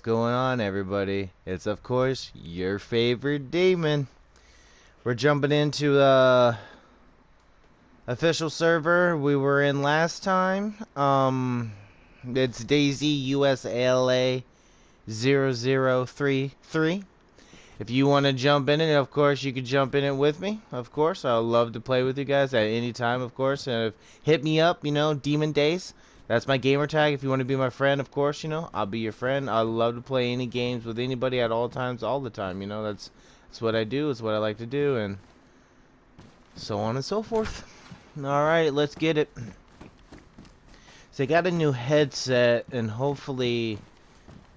going on, everybody? It's, of course, your favorite demon. We're jumping into official server we were in last time. It's DayZ USALA 0033. If you want to jump in it, of course, you can jump in it with me. Of course, I'd love to play with you guys at any time, of course. And hit me up, demondaeys. That's my gamer tag. If you want to be my friend, of course, I'll be your friend. I love to play any games with anybody at all times, all the time. That's what I do. It's what I like to do, and so on and so forth. All right, let's get it. So I got a new headset, and hopefully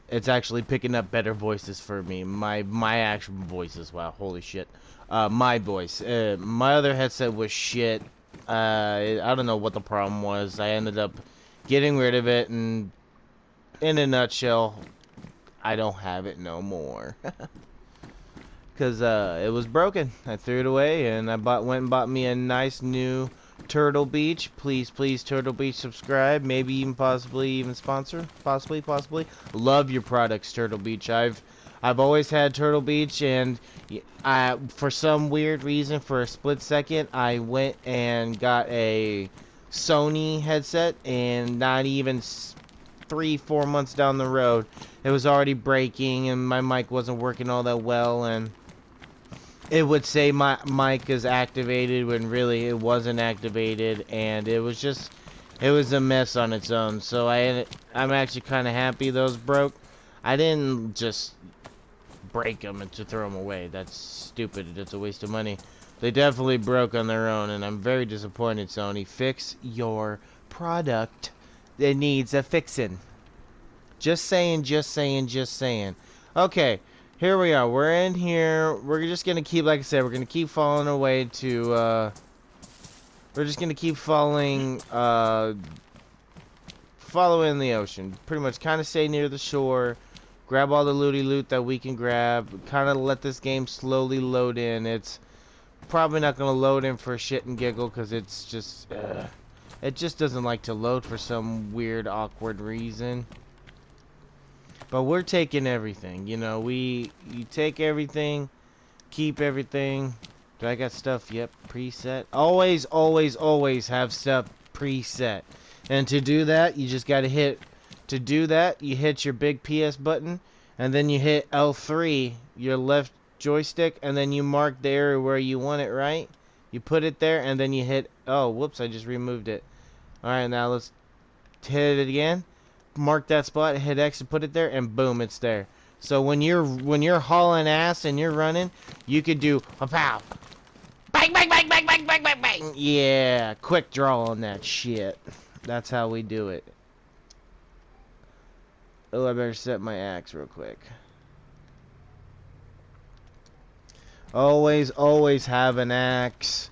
it's actually picking up better voices for me. My actual voices. Wow, holy shit. My voice. My other headset was shit. I don't know what the problem was. I ended up getting rid of it, and in a nutshell, I don't have it no more. Because it was broken. I threw it away, and I went and bought me a nice new Turtle Beach. Please, Turtle Beach, subscribe. Maybe even possibly even sponsor. Possibly. Love your products, Turtle Beach. I've always had Turtle Beach, and for some weird reason, for a split second, I went and got a Sony headset, and not even 3-4 months down the road, it was already breaking, and my mic wasn't working all that well, and it would say my mic is activated when really it wasn't activated, and it was a mess on its own. So I'm actually kind of happy those broke. I didn't just break them and to throw them away. That's stupid. It's a waste of money. They definitely broke on their own, and I'm very disappointed, Sony. Fix your product. It needs a fixin'. Just saying. Okay. Here we are. We're in here. We're just gonna keep, like I said, we're gonna keep following our way to, we're just gonna keep following the ocean. Pretty much kind of stay near the shore, grab all the looty loot that we can grab, kind of let this game slowly load in. It's probably not gonna load in for shit and giggle, because it's just, it just doesn't like to load for some weird, awkward reason. But we're taking everything, you take everything, keep everything. Do I got stuff? Yep, preset. Always have stuff preset. And to do that, you just gotta hit, you hit your big PS button, and then you hit L3, your left joystick, and then you mark the area where you want it, right? You put it there, and then you hit, oh, whoops, I just removed it. Alright, now let's hit it again. Mark that spot, hit X to put it there, and boom, it's there. So when you're hauling ass and you're running, you could do a pow, bang, bang. Yeah, quick draw on that shit. That's how we do it. Oh, I better set my axe real quick. Always have an axe,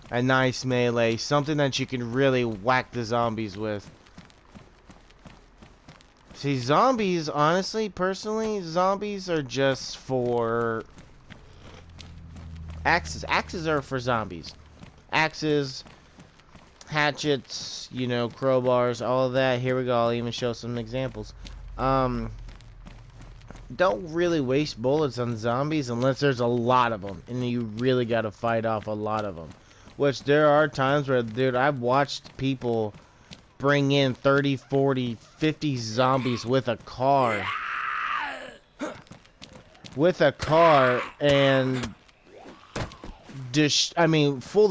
a nice melee, something that you can really whack the zombies with. See, zombies, honestly, personally, zombies are just for axes. Axes are for zombies. Axes, hatchets, crowbars, all of that. Here we go. I'll even show some examples. Don't really waste bullets on zombies unless there's a lot of them, and you really got to fight off a lot of them. Which there are times where, dude, I've watched people bring in 30, 40, 50 zombies with a car. And full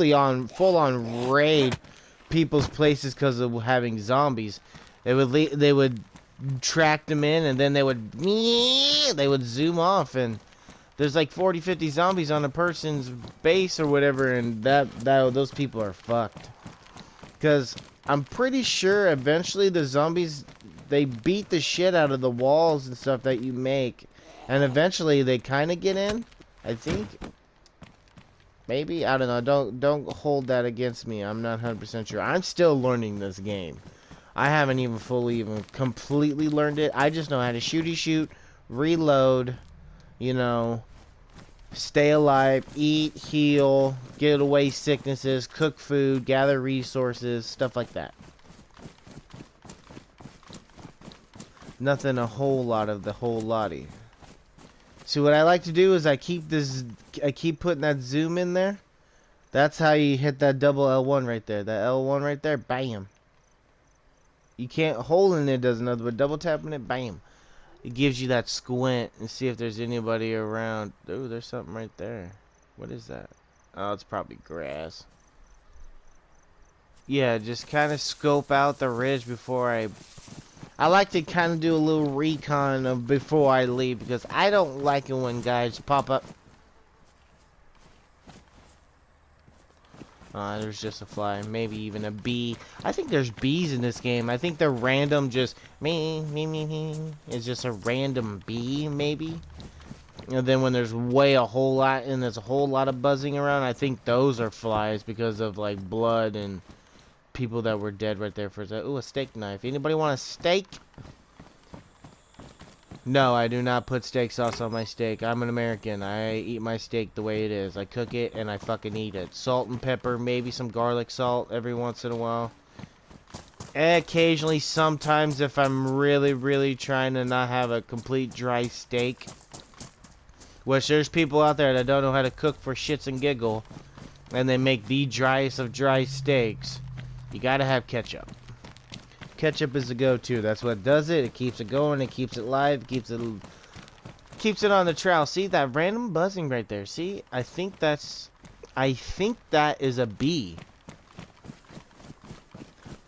on raid people's places because of having zombies. They would track them in, and then they would zoom off, and there's like 40, 50 zombies on a person's base or whatever, and those people are fucked. Because I'm pretty sure eventually the zombies, they beat the shit out of the walls and stuff that you make, and eventually they kind of get in, I think. Maybe, I don't know. Don't hold that against me. I'm not 100% sure. I'm still learning this game. I haven't even completely learned it. I just know how to shoot, reload, stay alive, eat, heal, get away sicknesses, cook food, gather resources, stuff like that. Nothing a whole lot of the whole lottie. See, what I like to do is I keep putting that zoom in there. That's how you hit that double L1 right there. That L1 right there, bam. You can't hold in it, does another, but double tapping it, bam. It gives you that squint and see if there's anybody around. Ooh, there's something right there. What is that? Oh, it's probably grass. Yeah, just kind of scope out the ridge before I like to kind of do a little recon of before I leave, because I don't like it when guys pop up. There's just a fly, maybe even a bee. I think there's bees in this game. I think they're random, just me. It's just a random bee, maybe. And then when there's a whole lot, and there's a whole lot of buzzing around, I think those are flies because of like blood and people that were dead right there for a second. Ooh, a steak knife. Anybody want a steak? No, I do not put steak sauce on my steak. I'm an American. I eat my steak the way it is. I cook it and I fucking eat it. Salt and pepper, maybe some garlic salt every once in a while. Occasionally, sometimes if I'm really trying to not have a complete dry steak. Which there's people out there that don't know how to cook for shits and giggle. And they make the driest of dry steaks. You gotta have ketchup. Ketchup is the go-to. That's what does it. It keeps it going. It keeps it live. It keeps it on the trail. See that random buzzing right there? See, I think that is a bee,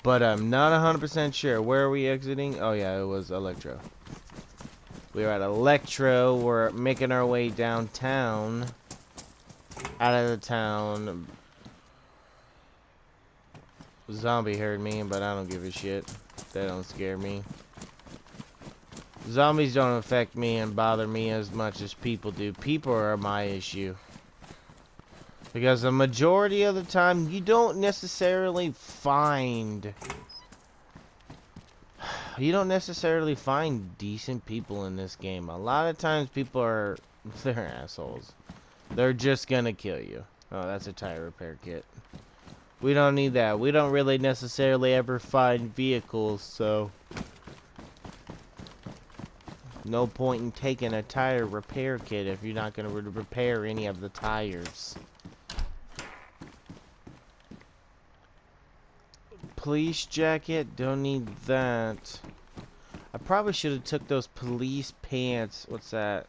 but I'm not 100% sure. Where are we exiting? Oh yeah, it was Electro. We're at Electro. We're making our way downtown. Out of the town. Zombie heard me, but I don't give a shit. They don't scare me. Zombies don't affect me and bother me as much as people do. People are my issue. Because the majority of the time, you don't necessarily find decent people in this game. A lot of times people they're assholes. They're just gonna kill you. Oh, that's a tire repair kit. We don't need that. We don't really necessarily ever find vehicles, so no point in taking a tire repair kit if you're not going to repair any of the tires. Police jacket, don't need that. I probably should have took those police pants. What's that?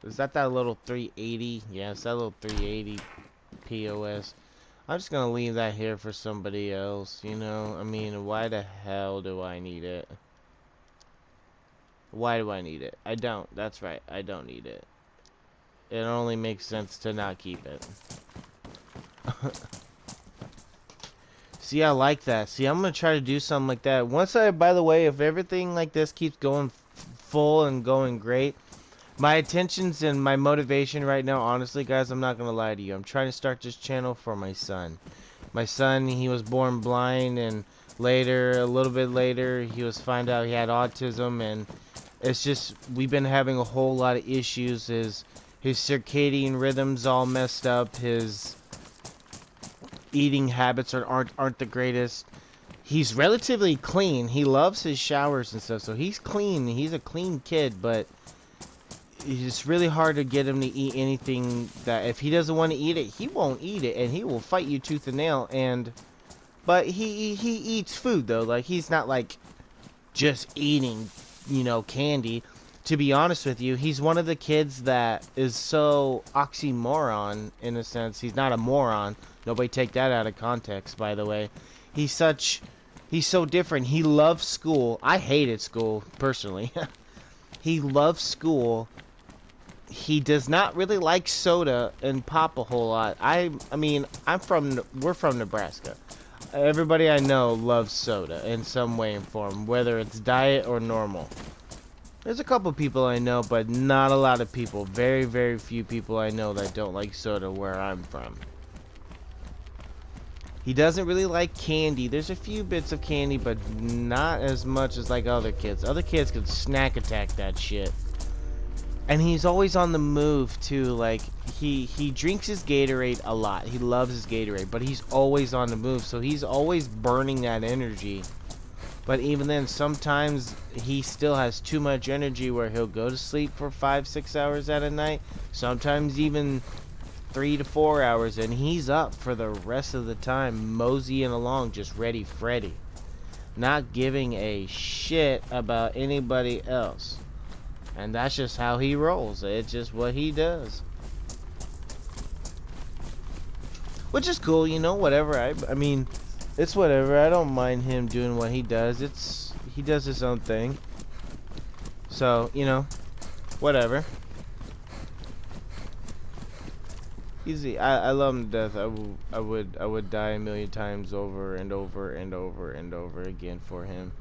Is that little 380? Yeah, it's that little 380 POS. I'm just gonna leave that here for somebody else, you know? I mean, why the hell do I need it? Why do I need it? I don't. That's right. I don't need it. It only makes sense to not keep it. See, I like that. See, I'm gonna try to do something like that. By the way, if everything like this keeps going full and going great, my intentions and my motivation right now, honestly, guys, I'm not going to lie to you. I'm trying to start this channel for my son. My son, he was born blind, and a little bit later, found out he had autism, and it's just, we've been having a whole lot of issues. His circadian rhythms all messed up. His eating habits aren't the greatest. He's relatively clean. He loves his showers and stuff, so he's clean. He's a clean kid, but it's really hard to get him to eat anything that if he doesn't want to eat it, he won't eat it, and he will fight you tooth and nail. But he eats food though. Like, he's not like just eating, you know, candy. To be honest with you, he's one of the kids that is so oxymoron in a sense. He's not a moron. Nobody take that out of context, by the way. He's so different. He loves school. I hated school personally. He loves school. He does not really like soda and pop a whole lot. I mean, we're from Nebraska. Everybody I know loves soda in some way and form, whether it's diet or normal. There's a couple people I know, but not a lot of people. Very few people I know that don't like soda where I'm from. He doesn't really like candy. There's a few bits of candy, but not as much as like other kids. Other kids could snack attack that shit. And he's always on the move too. Like, he drinks his Gatorade a lot. He loves his Gatorade, but he's always on the move, so he's always burning that energy. But even then, sometimes he still has too much energy where he'll go to sleep for 5-6 hours at a night. Sometimes even 3 to 4 hours, and he's up for the rest of the time, moseying along, just ready Freddy, not giving a shit about anybody else. And that's just how he rolls. It's just what he does. Which is cool, you know, whatever. I mean, it's whatever. I don't mind him doing what he does. He does his own thing. So, you know, whatever. Easy. I love him to death. I would die a million times over and over and over and over again for him.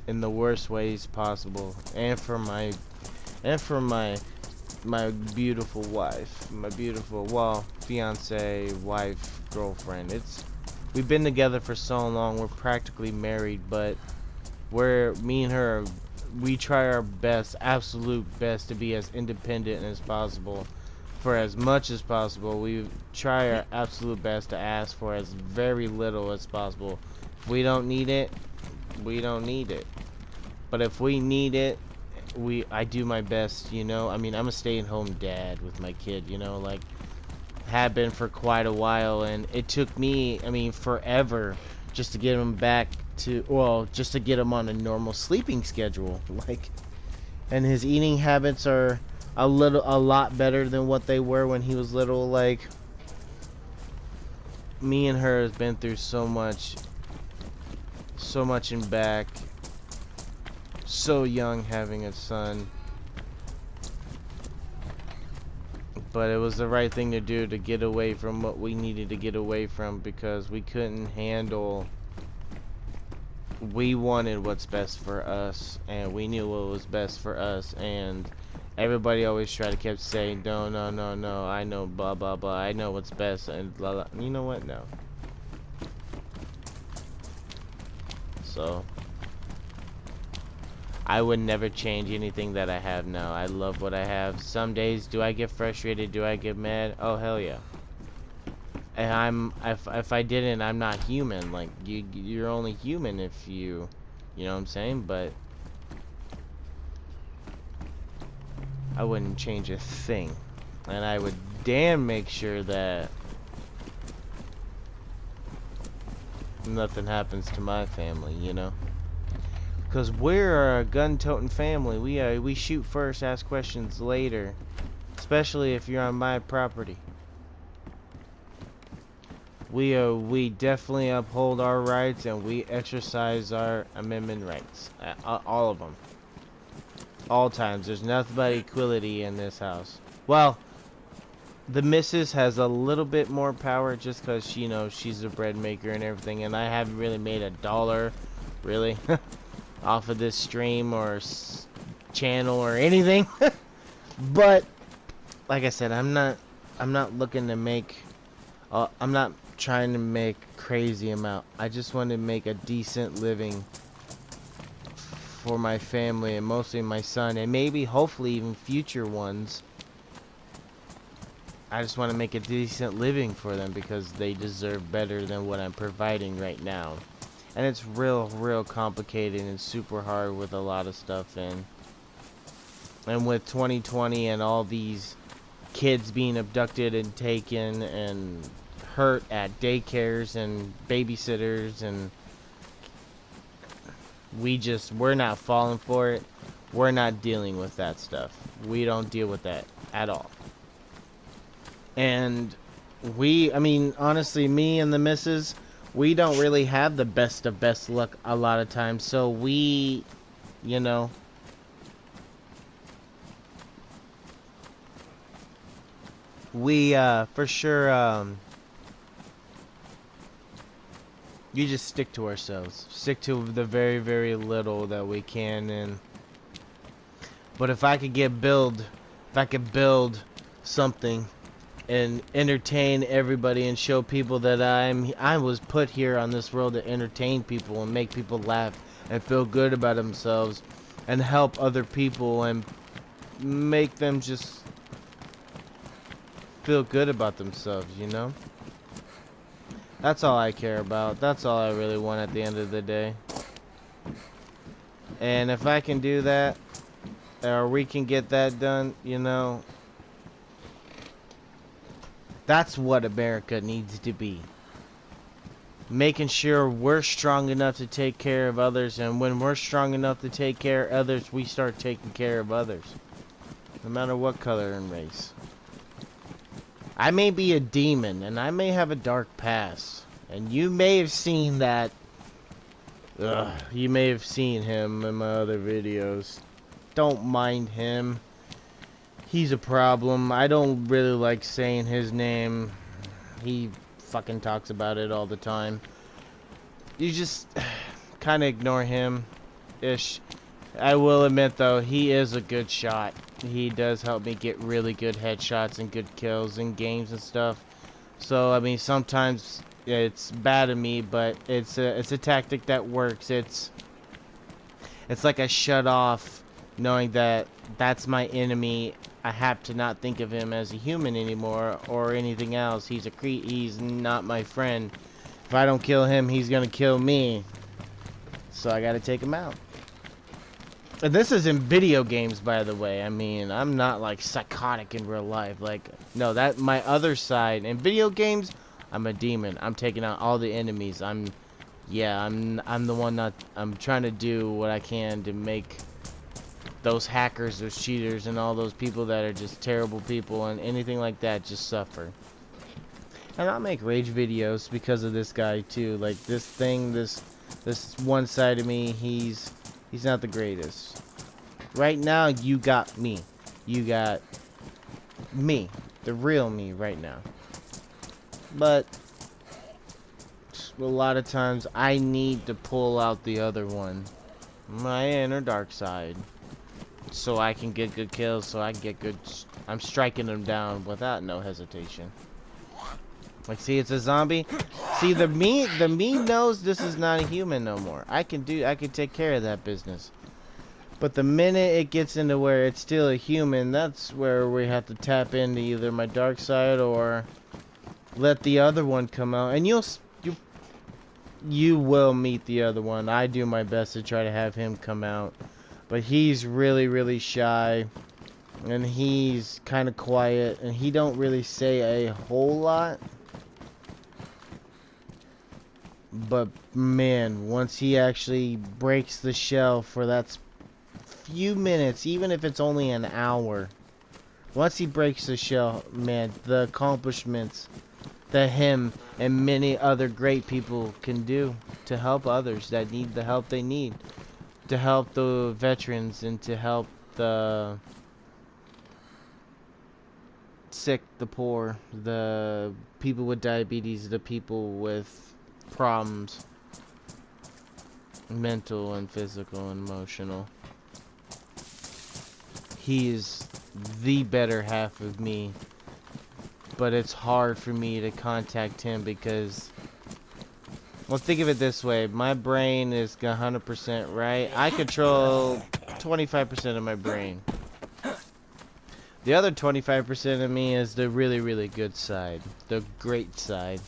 In the worst ways possible. And for my beautiful wife, my beautiful, well, fiance, wife, girlfriend. We've been together for so long. We're practically married, but me and her, we try our best, absolute best, to be as independent as possible for as much as possible. We try our absolute best to ask for as very little as possible. If we don't need it, we don't need it. But if we need it, I do my best, you know. I mean, I'm a stay-at-home dad with my kid, you know, like, have been for quite a while, and it took me, I mean, forever just to get him back to, well, just to get him on a normal sleeping schedule, like, and his eating habits are a lot better than what they were when he was little. Like, me and her has been through so much and back. So young, having a son, but it was the right thing to do, to get away from what we needed to get away from, because we couldn't handle, we wanted what's best for us, and we knew what was best for us, and everybody always tried to keep saying, no, I know, blah blah blah, I know what's best, and blah blah. You know what? No. So I would never change anything that I have now. I love what I have. Some days, do I get frustrated? Do I get mad? Oh, hell yeah. And if I didn't, I'm not human. Like, you're only human if you know what I'm saying? But I wouldn't change a thing. And I would damn make sure that nothing happens to my family, you know? Because we're a gun-toting family. We shoot first, ask questions later. Especially if you're on my property. We definitely uphold our rights, and we exercise our amendment rights. All of them. All times. There's nothing but equality in this house. Well, the missus has a little bit more power just because, you know, she's a bread maker and everything. And I haven't really made a dollar, really. Off of this stream or channel or anything. But like I said, I'm not looking to make I'm not trying to make crazy amount. I just want to make a decent living for my family, and mostly my son, and maybe hopefully even future ones. I just want to make a decent living for them because they deserve better than what I'm providing right now. And it's real complicated and super hard with a lot of stuff, and with 2020 and all these kids being abducted and taken and hurt at daycares and babysitters, and we're not falling for it. We're not dealing with that stuff. We don't deal with that at all. And I mean, honestly, me and the missus, we don't really have the best of best luck a lot of times. So we, you know, we for sure you just stick to ourselves. Stick to the very little that we can. And but if I could build something and entertain everybody and show people that I was put here on this world to entertain people and make people laugh and feel good about themselves and help other people and make them just feel good about themselves, you know? That's all I care about. That's all I really want at the end of the day. And if I can do that, or we can get that done, you know, that's what America needs to be. Making sure we're strong enough to take care of others, and when we're strong enough to take care of others, we start taking care of others. No matter what color and race. I may be a demon, and I may have a dark past. And you may have seen that. You may have seen him in my other videos. Don't mind him. He's a problem. I don't really like saying his name. He fucking talks about it all the time. You just kind of ignore him-ish. I will admit, though, he is a good shot. He does help me get really good headshots and good kills in games and stuff. So, I mean, sometimes it's bad of me, but it's a tactic that works. It's like I shut off knowing that that's my enemy. I have to not think of him as a human anymore or anything else. He's not my friend. If I don't kill him, he's gonna kill me. So I gotta take him out. And this is in video games, by the way. I mean, I'm not like psychotic in real life. Like, no, that my other side. In video games, I'm a demon. I'm taking out all the enemies. I'm the one not. I'm trying to do what I can to make those hackers, those cheaters, and all those people that are just terrible people and anything like that just suffer. And I'll make rage videos because of this guy too. Like this thing, this one side of me, he's not the greatest. Right now, you got me. You got me, the real me right now. But a lot of times, I need to pull out the other one, my inner dark side, so I can get good kills. So I can get good. I'm striking them down without no hesitation. Like, see, it's a zombie. See, the me knows this is not a human no more. I can take care of that business. But the minute it gets into where it's still a human, that's where we have to tap into either my dark side or let the other one come out. And you will meet the other one. I do my best to try to have him come out. But he's really, really shy. And he's kind of quiet. And he don't really say a whole lot. But man, once he actually breaks the shell for that few minutes, even if it's only an hour, once he breaks the shell, man, the accomplishments that him and many other great people can do to help others that need the help they need, to help the veterans and to help the sick, the poor, the people with diabetes, the people with problems, mental and physical and emotional. He is the better half of me, but it's hard for me to contact him because, well, think of it this way. My brain is 100% right. I control 25% of my brain. The other 25% of me is the really, really good side, the great side.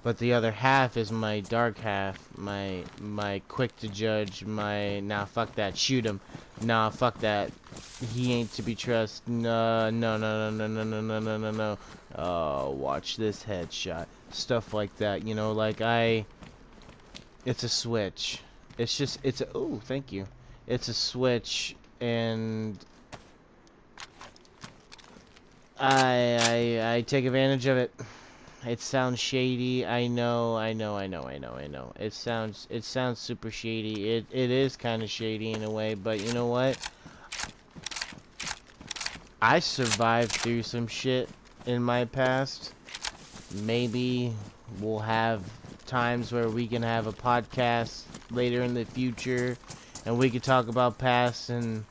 But the other half is my dark half, my quick to judge, my nah fuck that, shoot him, nah fuck that, he ain't to be trusted, no, oh, watch this headshot, stuff like that, you know, like it's a switch, oh, thank you, it's a switch, and I take advantage of it. It sounds shady. I know. It sounds super shady. It is kind of shady in a way, but you know what? I survived through some shit in my past. Maybe we'll have times where we can have a podcast later in the future and we can talk about past and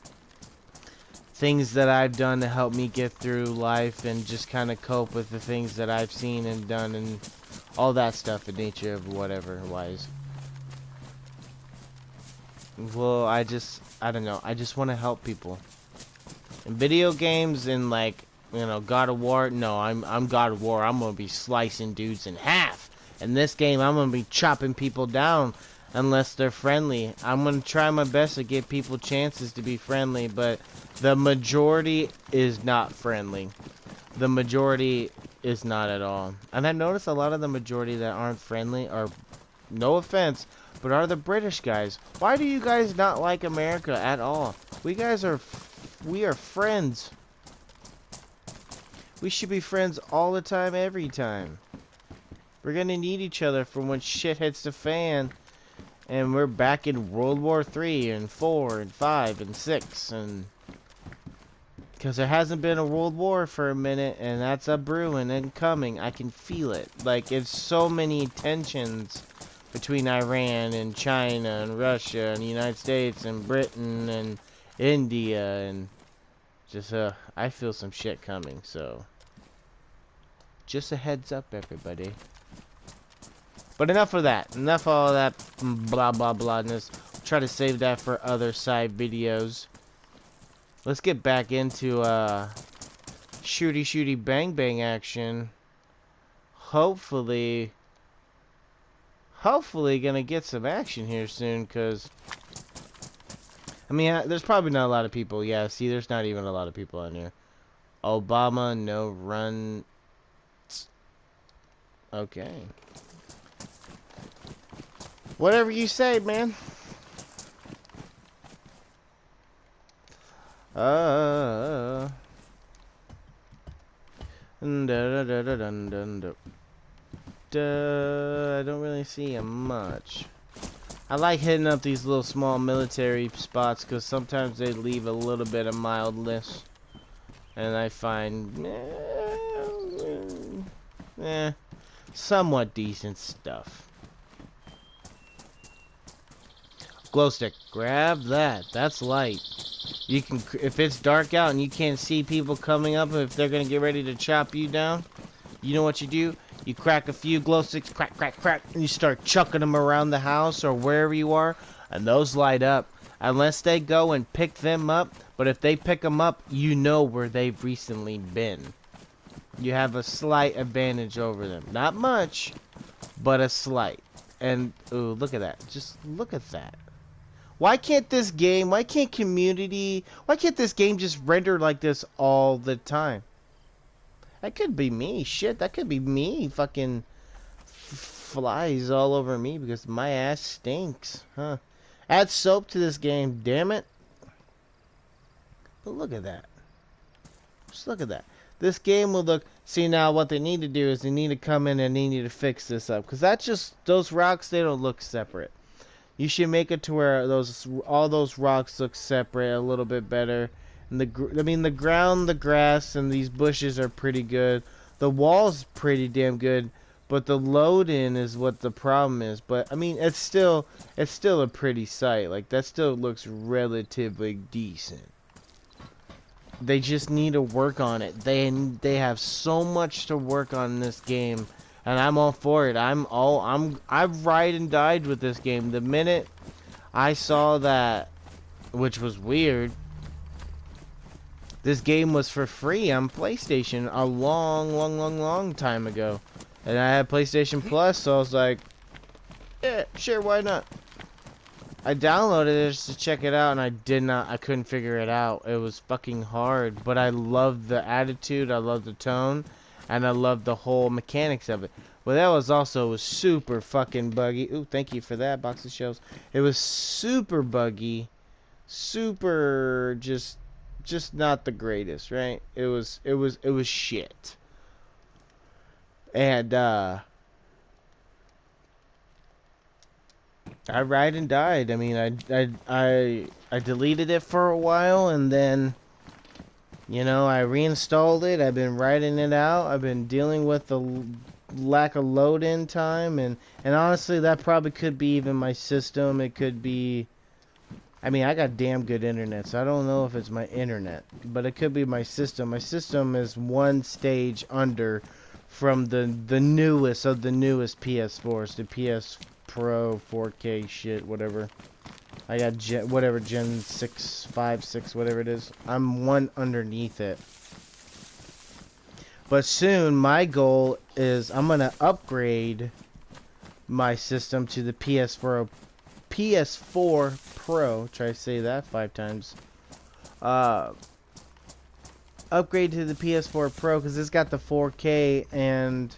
things that I've done to help me get through life and just kind of cope with the things that I've seen and done and all that stuff in nature of whatever wise. Well, I don't know. I just want to help people. In video games and like you know, God of War. No, I'm God of War. I'm gonna be slicing dudes in half. In this game, I'm gonna be chopping people down unless they're friendly. I'm gonna try my best to give people chances to be friendly, but the majority is not friendly. The majority is not at all. And I noticed a lot of the majority that aren't friendly are, no offense, but are the British guys. Why do you guys not like America at all? We are friends. We should be friends all the time, every time. We're gonna need each other for when shit hits the fan. And we're back in World War 3 and 4 and 5 and 6 and... Because there hasn't been a world war for a minute, and that's a brewing and coming. I can feel it. Like, it's so many tensions between Iran and China and Russia and the United States and Britain and India and just, I feel some shit coming, so... Just a heads up, everybody. But enough of that. Enough of all that blah blah blahness. Try to save that for other side videos. Let's get back into shooty shooty bang bang action. Hopefully gonna get some action here soon, because I mean, there's probably not a lot of people. Yeah, see, there's not even a lot of people on here. Obama, no run. Okay. Whatever you say, man. I don't really see him much. I like hitting up these little small military spots because sometimes they leave a little bit of mildness, and I find somewhat decent stuff. Glow stick, grab that. That's light. You can, if it's dark out and you can't see people coming up, if they're gonna get ready to chop you down, you know what you do? You crack a few glow sticks, crack, crack, crack, and you start chucking them around the house or wherever you are, and those light up. Unless they go and pick them up, but if they pick them up, you know where they've recently been. You have a slight advantage over them. Not much, but a slight. And, ooh, look at that. Just look at that. Why can't this game, why can't this game just render like this all the time? That could be me. Shit, that could be me. Fucking flies all over me because my ass stinks. Huh. Add soap to this game, damn it. But look at that. Just look at that. This game will look... See, now what they need to do is they need to come in and they need to fix this up. Because that's just... Those rocks, they don't look separate. You should make it to where all those rocks look separate a little bit better. And the ground, the grass, and these bushes are pretty good. The wall's pretty damn good, but the load-in is what the problem is. But I mean, it's still a pretty sight. Like, that still looks relatively decent. They just need to work on it. They have so much to work on in this game. And I'm all for it. I've ride and died with this game. The minute I saw that, which was weird, this game was for free on PlayStation a long time ago. And I had PlayStation Plus, so I was like, yeah, sure, why not? I downloaded it just to check it out, and I couldn't figure it out. It was fucking hard, but I loved the attitude, I loved the tone. And I love the whole mechanics of it. Well, that was super fucking buggy. Ooh, thank you for that, box of shells. It was super buggy. Super just not the greatest, right? It was shit. And I ride and died. I mean, I deleted it for a while, and then, you know, I reinstalled it. I've been writing it out. I've been dealing with the lack of load-in time. And honestly, that probably could be even my system. It could be... I mean, I got damn good internet, so I don't know if it's my internet. But it could be my system. My system is one stage under from the newest of the newest PS4s. The PS Pro 4K shit, whatever. I got Gen 6, 5, 6, whatever it is. I'm one underneath it. But soon, my goal is I'm gonna upgrade my system to the PS4 Pro. Try to say that 5 times. Uh, Upgrade to the PS4 Pro because it's got the 4K, and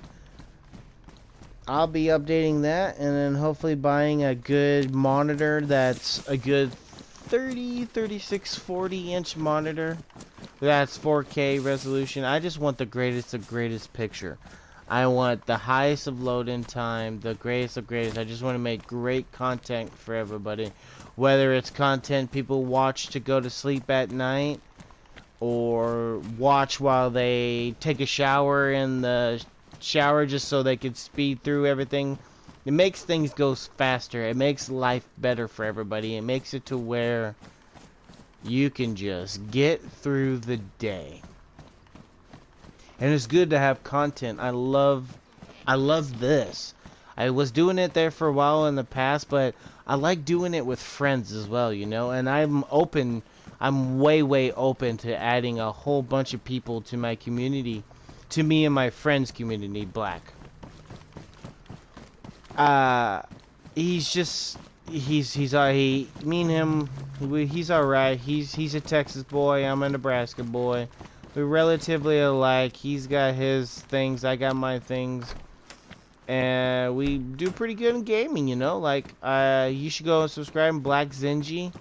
I'll be updating that, and then hopefully buying a good monitor that's a good 36, 40-inch monitor. That's 4K resolution. I just want the greatest of greatest picture. I want the highest of load-in time, the greatest of greatest. I just want to make great content for everybody. Whether it's content people watch to go to sleep at night, or watch while they take a shower in the shower just so they could speed through everything. It makes things go faster. It makes life better for everybody. It makes it to where you can just get through the day. And it's good to have content. I love this. I was doing it there for a while in the past, but I like doing it with friends as well, you know? And I'm way open to adding a whole bunch of people to my community, to me and my friends' community, Black. He's just, me and him, he's alright. He's a Texas boy, I'm a Nebraska boy. We're relatively alike. He's got his things, I got my things. And we do pretty good in gaming, you know? Like, you should go and subscribe, Black Zenji.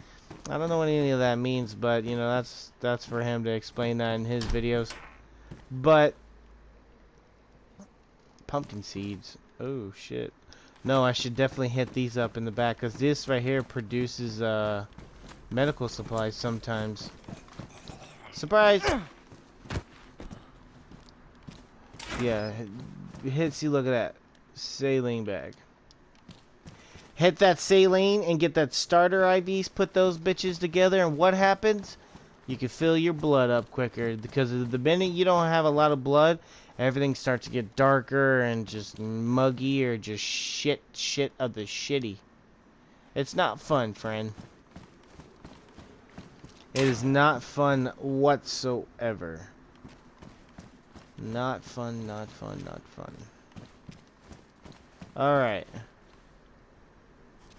I don't know what any of that means, but, you know, that's for him to explain that in his videos. But pumpkin seeds. Oh, shit. No, I should definitely hit these up in the back, because this right here produces medical supplies sometimes. Surprise! Yeah, see, look at that. Saline bag. Hit that saline and get that starter IVs, put those bitches together, and what happens? You can fill your blood up quicker, because the minute you don't have a lot of blood, everything starts to get darker and just muggy, or just shit of the shitty. It's not fun, friend. It is not fun whatsoever. Not fun, not fun, not fun. Alright.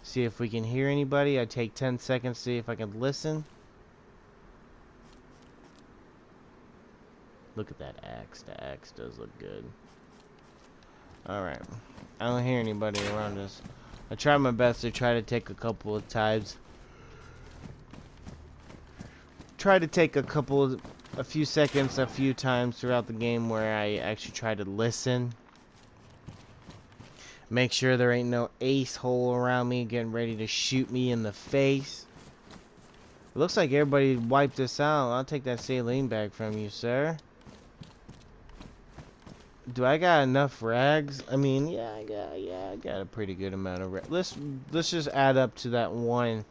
See if we can hear anybody. I take 10 seconds to see if I can listen. Look at that axe. The axe does look good. Alright. I don't hear anybody around us. I try my best to try to take a couple of times. Try to take a few seconds, a few times throughout the game where I actually try to listen. Make sure there ain't no ace hole around me getting ready to shoot me in the face. It looks like everybody wiped this out. I'll take that saline bag from you, sir. Do I got enough rags? I mean, yeah, I got a pretty good amount of rags. Let's just add up to that one.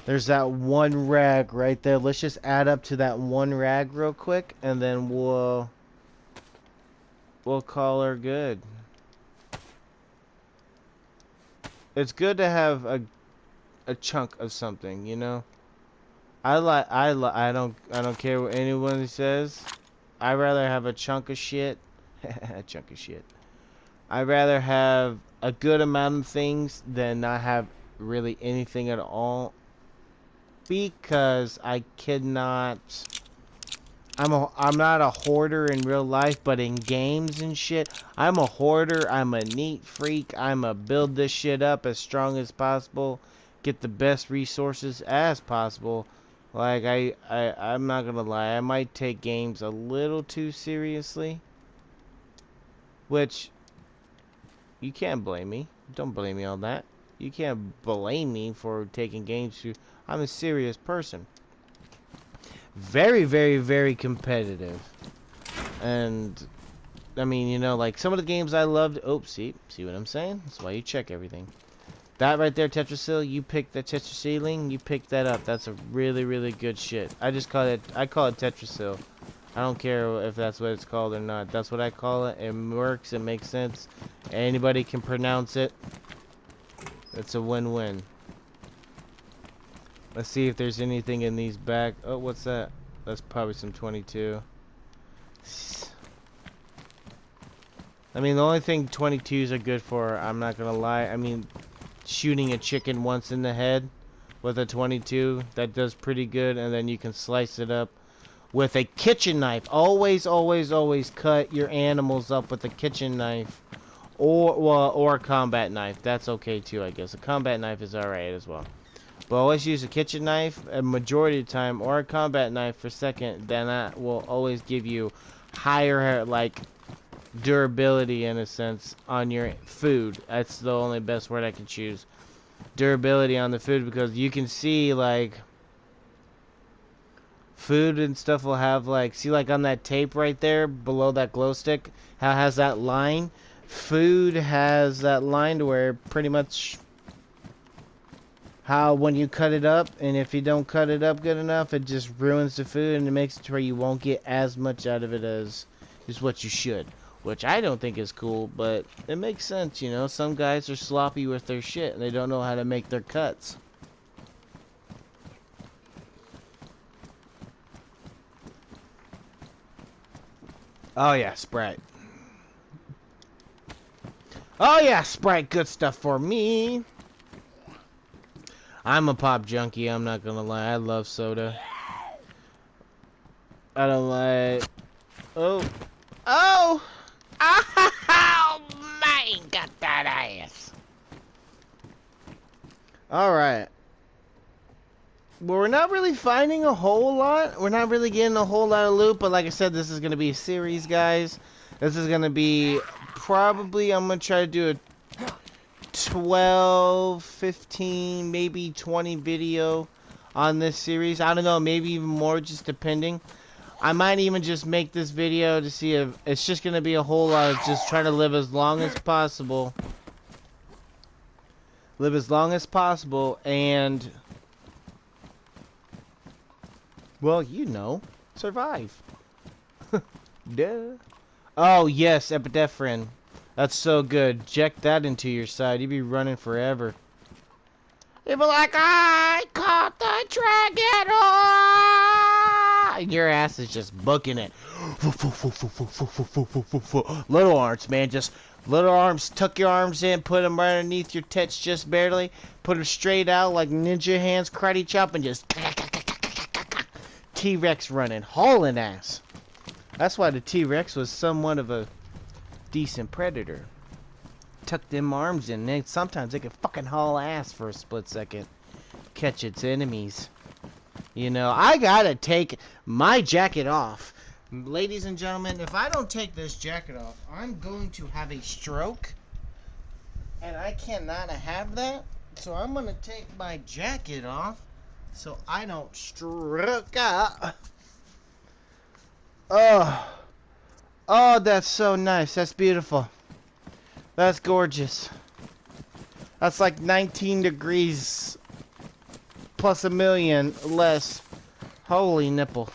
There's that one rag right there. Let's just add up to that one rag real quick, and then we'll call her good. It's good to have a chunk of something, you know. I don't care what anyone says. I'd rather have a chunk of shit. A chunk of shit. I'd rather have a good amount of things than not have really anything at all. Because I cannot. I'm not a hoarder in real life, but in games and shit, I'm a hoarder. I'm a neat freak. I'm a build this shit up as strong as possible, get the best resources as possible. Like I'm not gonna lie, I might take games a little too seriously, which you can't blame me. Don't blame me on that. You can't blame me for taking games too. I'm a serious person. Very, very, very competitive. And I mean, you know, like some of the games I loved. Oh, see what I'm saying? That's why you check everything. That right there, Tetrasil, you picked that Tetrasealing, you picked that up. That's a really, really good shit. I call it Tetrasil. I don't care if that's what it's called or not. That's what I call it. It works, it makes sense. Anybody can pronounce it. It's a win-win. Let's see if there's anything in these back. Oh, what's that? That's probably some 22. I mean, the only thing 22s are good for, I'm not gonna lie, I mean, shooting a chicken once in the head with a 22, that does pretty good, and then you can slice it up with a kitchen knife. Always, always, always cut your animals up with a kitchen knife, or a combat knife. That's okay too, I guess. A combat knife is alright as well. But always use a kitchen knife a majority of the time, or a combat knife for second. Then that will always give you higher, like, durability in a sense on your food. That's the only best word I can choose. Durability on the food, because you can see, like, food and stuff will have, like, see, like on that tape right there below that glow stick, how it has that line. Food has that line to where pretty much how when you cut it up, and if you don't cut it up good enough, it just ruins the food, and it makes it to where you won't get as much out of it as is what you should, which I don't think is cool, but it makes sense, you know. Some guys are sloppy with their shit and they don't know how to make their cuts. Oh yeah, Sprite. Oh yeah, Sprite, good stuff for me. I'm a pop junkie, I'm not gonna lie. I love soda. I don't like... Oh. Oh! Oh, man, got that ass. Alright. Well, we're not really finding a whole lot. We're not really getting a whole lot of loot, but like I said, this is going to be a series, guys. This is going to be probably, I'm going to try to do a 12, 15, maybe 20 video on this series. I don't know, maybe even more, just depending. I might even just make this video to see if it's just going to be a whole lot of just trying to live as long as possible. Live as long as possible and... well, you know, survive. Duh. Oh, yes, epinephrine. That's so good. Inject that into your side. You'd be running forever. You'd be like, I caught the dragon! And your ass is just booking it. Little arms, man. Just little arms. Tuck your arms in. Put them right underneath your tits just barely. Put them straight out like ninja hands. Karate chop and just... T-Rex running, hauling ass. That's why the T-Rex was somewhat of a decent predator. Tuck them arms in, and sometimes they could fucking haul ass for a split second. Catch its enemies. You know, I gotta take my jacket off. Ladies and gentlemen, if I don't take this jacket off, I'm going to have a stroke. And I cannot have that. So I'm gonna take my jacket off, so I don't stroke out. Oh. Oh, that's so nice. That's beautiful. That's gorgeous. That's like 19 degrees plus a million less. Holy nipple.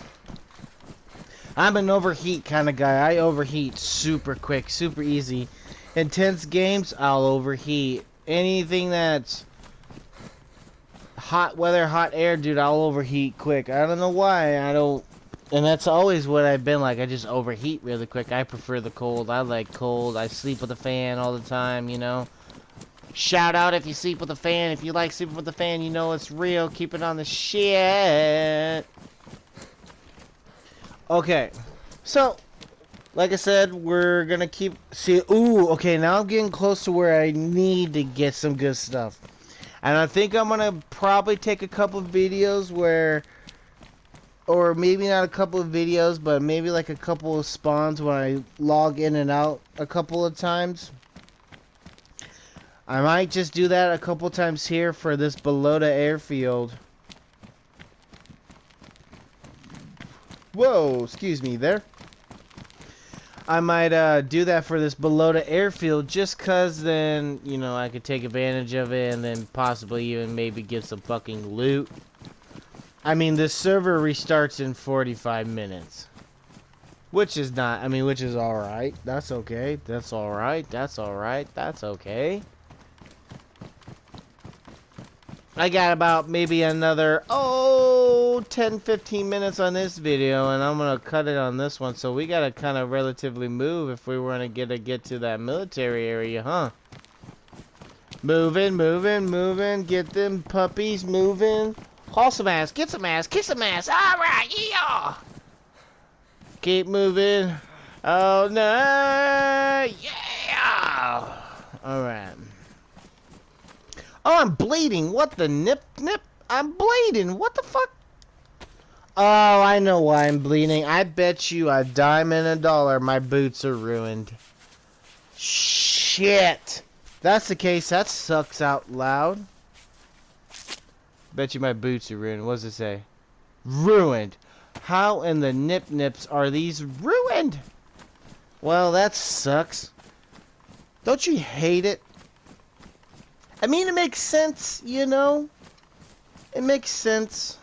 I'm an overheat kind of guy. I overheat super quick, super easy. Intense games, I'll overheat. Anything that's hot weather, hot air, dude, I'll overheat quick. I don't know why. And that's always what I've been like. I just overheat really quick. I prefer the cold. I like cold. I sleep with a fan all the time, you know. Shout out if you sleep with a fan. If you like sleeping with a fan, you know it's real. Keep it on the shit. Okay. So, like I said, we're gonna keep... see, ooh, okay, now I'm getting close to where I need to get some good stuff. And I think I'm gonna probably take a couple of videos where... or maybe not a couple of videos, but maybe like a couple of spawns when I log in and out a couple of times. I might just do that a couple times here for this Bolota airfield. Whoa, excuse me there. I might do that for this Bolota airfield just cause then, you know, I could take advantage of it and then possibly even maybe get some fucking loot. I mean, this server restarts in 45 minutes. Which is not, I mean, which is alright. That's okay. That's alright. That's alright. That's okay. I got about maybe another, 10-15 minutes on this video, and I'm gonna cut it on this one. So we gotta kind of relatively move if we want to get to that military area, huh? Moving, moving, moving. Get them puppies moving. Haul some ass. Get some ass. Kiss some ass. All right, yeah. Keep moving. Oh no, yeah. All right. Oh, I'm bleeding. What the nip? I'm bleeding. What the fuck? Oh, I know why I'm bleeding. I bet you a dime and a dollar my boots are ruined. Shit. That's the case. That sucks out loud. Bet you my boots are ruined. What does it say? Ruined. How in the nips are these ruined? Well, that sucks. Don't you hate it? I mean, it makes sense, you know? It makes sense.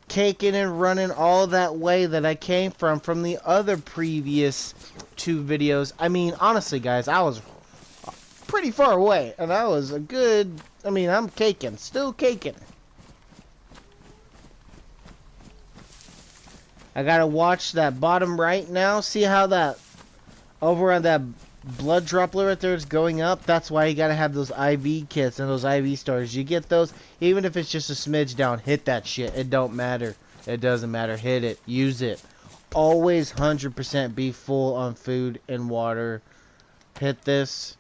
Taking and running all that way that I came from the other previous 2 videos. I mean, honestly, guys, I was pretty far away. And I was a good... I mean, I'm caking. Still caking. I gotta watch that bottom right now. See how that... Over on that blood droplet right there is going up. That's why you gotta have those IV kits and those IV stars. You get those, even if it's just a smidge down, hit that shit. It don't matter. It doesn't matter. Hit it. Use it. Always 100% be full on food and water. Hit this.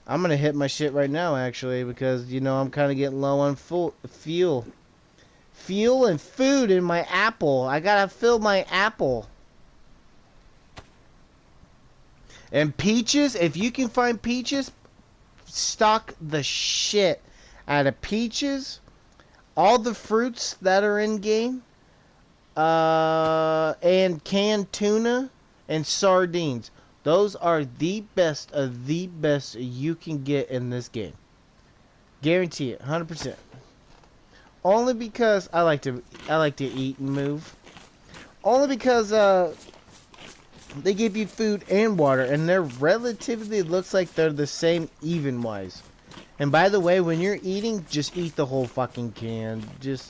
I'm gonna hit my shit right now, actually, because, you know, I'm kind of getting low on fuel. Fuel and food in my apple. I gotta fill my apple. And peaches, if you can find peaches, stock the shit out of peaches. All the fruits that are in game. And canned tuna and sardines. Those are the best of the best you can get in this game. Guarantee it, 100%. Only because I like to eat and move. Only because they give you food and water, and they're relatively, looks like they're the same even-wise. And by the way, when you're eating, just eat the whole fucking can.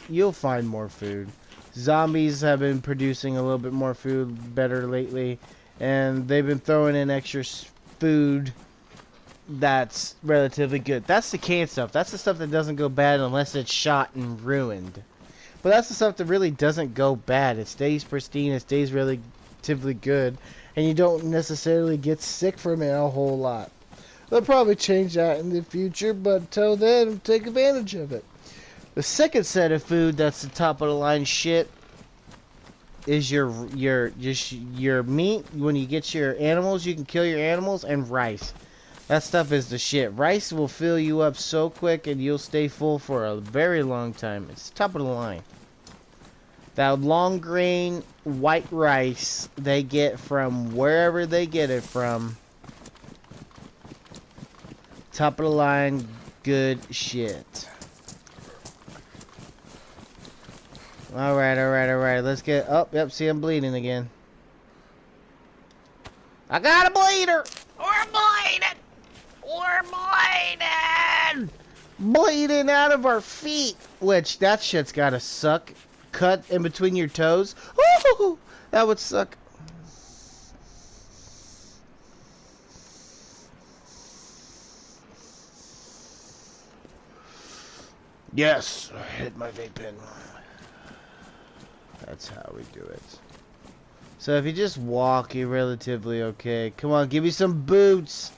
You'll find more food. Zombies have been producing a little bit more food better lately, and they've been throwing in extra food that's relatively good. That's the canned stuff. That's the stuff that doesn't go bad unless it's shot and ruined. But that's the stuff that really doesn't go bad. It stays pristine. It stays relatively good, and you don't necessarily get sick from it a whole lot. They'll probably change that in the future, but until then, take advantage of it. The second set of food that's the top of the line shit is your meat. When you get your animals, you can kill your animals, and rice. That stuff is the shit. Rice will fill you up so quick, and you'll stay full for a very long time. It's top of the line. That long grain white rice they get from wherever they get it from. Top of the line, good shit. Alright. Let's get... Oh, yep, see, I'm bleeding again. I got a bleeder! We're bleeding! We're bleeding! Bleeding out of our feet! Which, that shit's gotta suck. Cut in between your toes. Woo! That would suck. Yes, I hit my vape pen. That's how we do it. So if you just walk, you're relatively okay. Come on, give me some boots.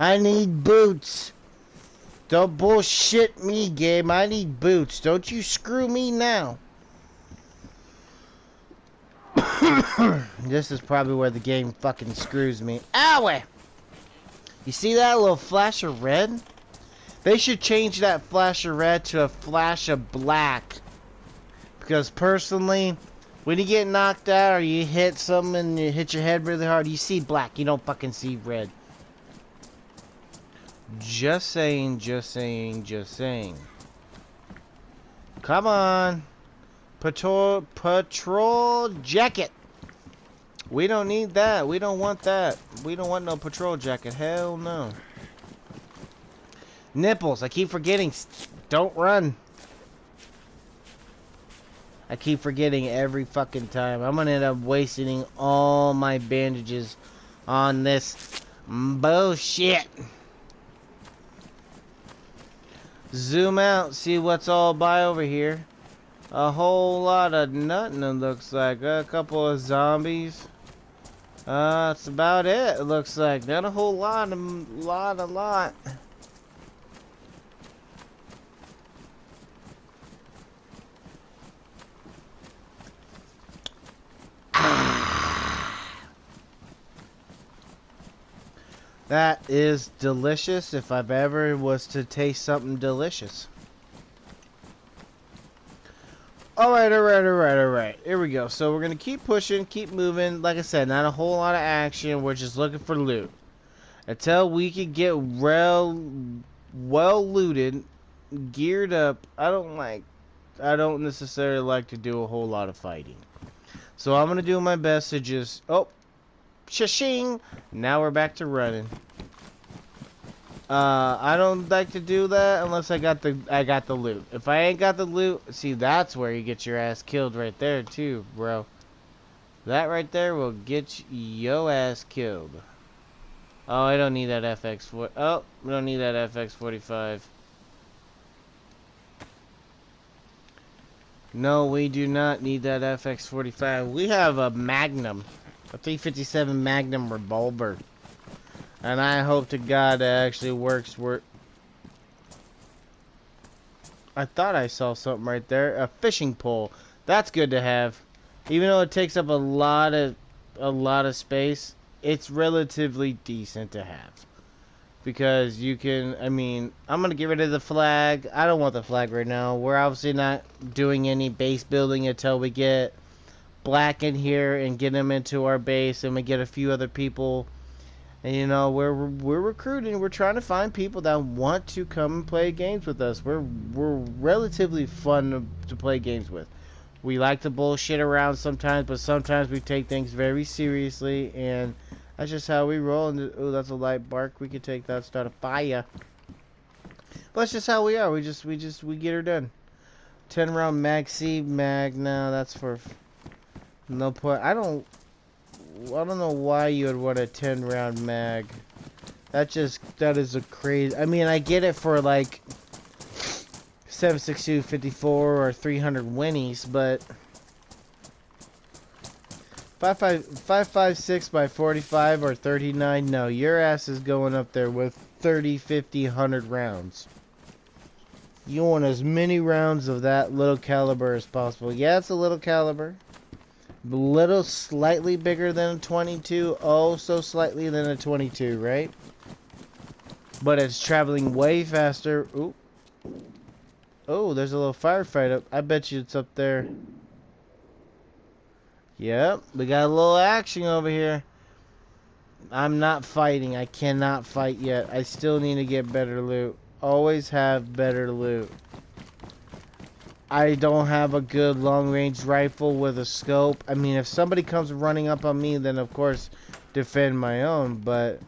I need boots. Don't bullshit me, game. I need boots. Don't you screw me now. This is probably where the game fucking screws me. Owie! You see that little flash of red? They should change that flash of red to a flash of black. Because personally, when you get knocked out or you hit something and you hit your head really hard, you see black. You don't fucking see red. Just saying. Come on. Patrol jacket. We don't need that. We don't want that. We don't want no patrol jacket. Hell no. Nipples. I keep forgetting. Don't run. I keep forgetting every fucking time. I'm gonna end up wasting all my bandages on this bullshit. Zoom out, see what's all by over here. A whole lot of nothing, it looks like. A couple of zombies. That's about it, it looks like. Not a whole lot, a lot. That is delicious if I've ever was to taste something delicious. Alright. Here we go. So we're going to keep pushing, keep moving. Like I said, not a whole lot of action. We're just looking for loot. Until we can get well looted, geared up. I don't necessarily like to do a whole lot of fighting. So I'm going to do my best to just... Oh! Shashing! Now we're back to running. I don't like to do that unless I got the loot. If I ain't got the loot, see, that's where you get your ass killed right there too, bro. That right there will get your ass killed. Oh, I don't need that FX4. Oh, we don't need that FX45. No, we do not need that FX45. We have a Magnum. A 357 Magnum revolver. And I hope to God it actually works. I thought I saw something right there. A fishing pole. That's good to have. Even though it takes up a lot of space, it's relatively decent to have. Because you can, I mean, I'm going to get rid of the flag. I don't want the flag right now. We're obviously not doing any base building until we get Black in here and get them into our base, and we get a few other people, and you know, we're recruiting. We're trying to find people that want to come and play games with us. We're relatively fun to play games with. We like to bullshit around sometimes, but sometimes we take things very seriously, and that's just how we roll. And oh, that's a light bark. We could take that, start a fire. But that's just how we are. We get her done. 10-round mag C mag. No, that's for no point. I don't know why you would want a 10-round mag. That is a crazy. I mean, I get it for like 7.62 54 or 300 Winnies, but 5.56 by 45 or 39. No, your ass is going up there with 30, 50, 100 rounds. You want as many rounds of that little caliber as possible. Yeah, it's a little caliber. Little slightly bigger than a 22. Oh, so slightly than a 22, right? But it's traveling way faster. Ooh. Oh, there's a little firefight up. I bet you it's up there. Yep, we got a little action over here. I'm not fighting. I cannot fight yet. I still need to get better loot. Always have better loot. I don't have a good long-range rifle with a scope. I mean, if somebody comes running up on me, then of course defend my own, but...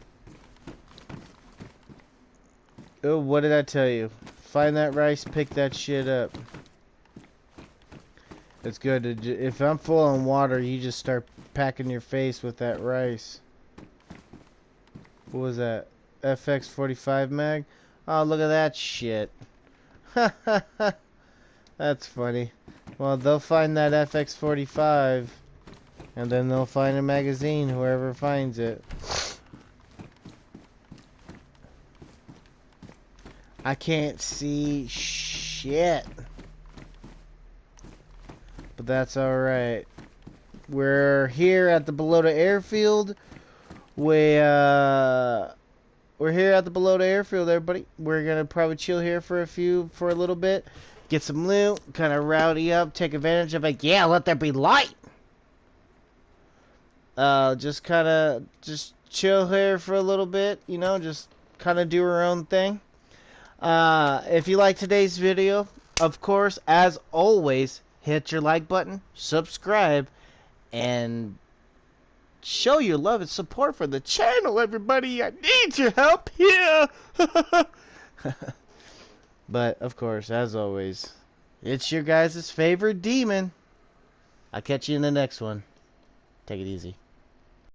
Oh, what did I tell you? Find that rice, pick that shit up. It's good to... If I'm full on water, you just start packing your face with that rice. What was that? FX45 mag? Oh, look at that shit. That's funny. Well, they'll find that FX45, and then they'll find a magazine, whoever finds it. I can't see shit. But that's alright. We're here at the Bolota airfield. We're here at the Bolota airfield, everybody. We're gonna probably chill here for a little bit. Get some loot, kind of rowdy up, take advantage of it. Yeah, let there be light. Just chill here for a little bit, you know, just kind of do our own thing. If you like today's video, of course, as always, hit your like button, subscribe, and show your love and support for the channel, everybody. I need your help here. But, of course, as always, it's your guys' favorite demon. I'll catch you in the next one. Take it easy.